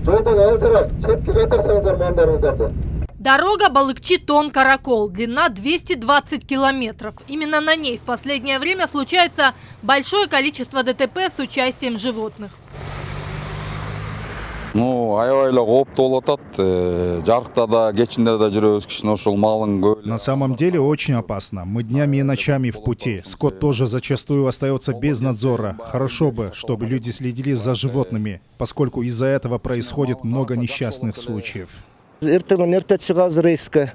Жолдан алысыраак четке кайтарсаңыздар малдарыңыздарды. Дорога Балыкчи-Тон-Каракол, длина 220 километров. Именно на ней в последнее время случается большое количество ДТП с участием животных. Аябай эле кооптуу болуп атат. Жарыкта да, кечинде да жүрөбүз, кичине ушул малын көп. На самом деле очень опасно. Мы днями и ночами в пути. Скот тоже зачастую остается без надзора. Хорошо бы, чтобы люди следили за животными, поскольку из-за этого происходит много несчастных случаев. Эртеңен эрте чыгабыз рейске.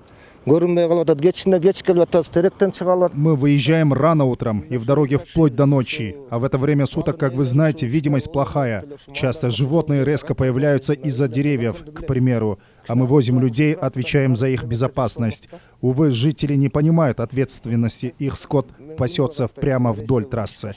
Көрүнбөй калып атат, кечинде кеч келип атабыз, теректен чыга алат. Мы выезжаем рано утром и в дороге вплоть до ночи. А в это время суток, как вы знаете, видимость плохая. Часто животные резко появляются из-за деревьев, к примеру. А мы возим людей, отвечаем за их безопасность. Увы, жители не понимают ответственности. Их скот пасется прямо вдоль трассы.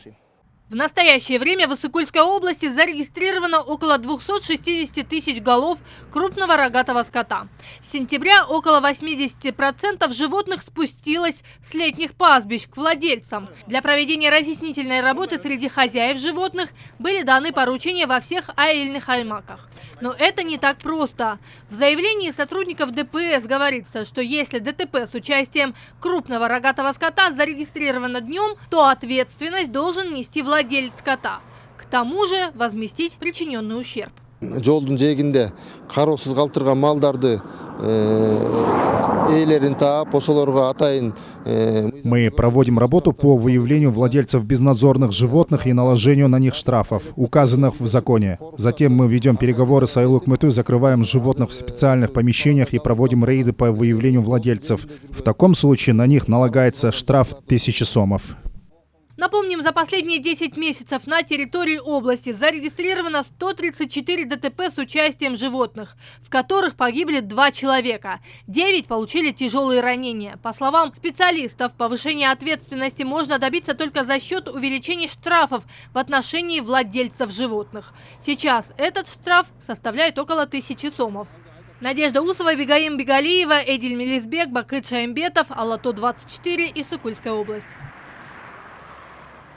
В настоящее время в Иссык-Кульской области зарегистрировано около 260 тысяч голов крупного рогатого скота. С сентября около 80% животных спустилось с летних пастбищ к владельцам. Для проведения разъяснительной работы среди хозяев животных были даны поручения во всех аэльных аймаках. Но это не так просто. В заявлении сотрудников ДПС говорится, что если ДТП с участием крупного рогатого скота зарегистрировано днем, то ответственность должен нести владелец скота. К тому же возместить причиненный ущерб. Жолдун жээгинде кароосуз калтырган малдарды ээлерин таап, ошолорго атайын. Мы проводим работу по выявлению владельцев безнадзорных животных и наложению на них штрафов, указанных в законе. Затем мы ведем переговоры с Айлык-Мыту, закрываем животных в специальных помещениях и проводим рейды по выявлению владельцев. В таком случае на них налагается штраф 1000 сомов. Напомним, за последние 10 месяцев на территории области зарегистрировано 134 ДТП с участием животных, в которых погибли 2 человека. 9 получили тяжелые ранения. По словам специалистов, повышение ответственности можно добиться только за счет увеличения штрафов в отношении владельцев животных. Сейчас этот штраф составляет около 1000 сомов. Надежда Усова, Бегаим Бегалиева, Эдиль Мелисбек, Бакыт Шаимбетов, Алато 24, Иссык-Кульская область.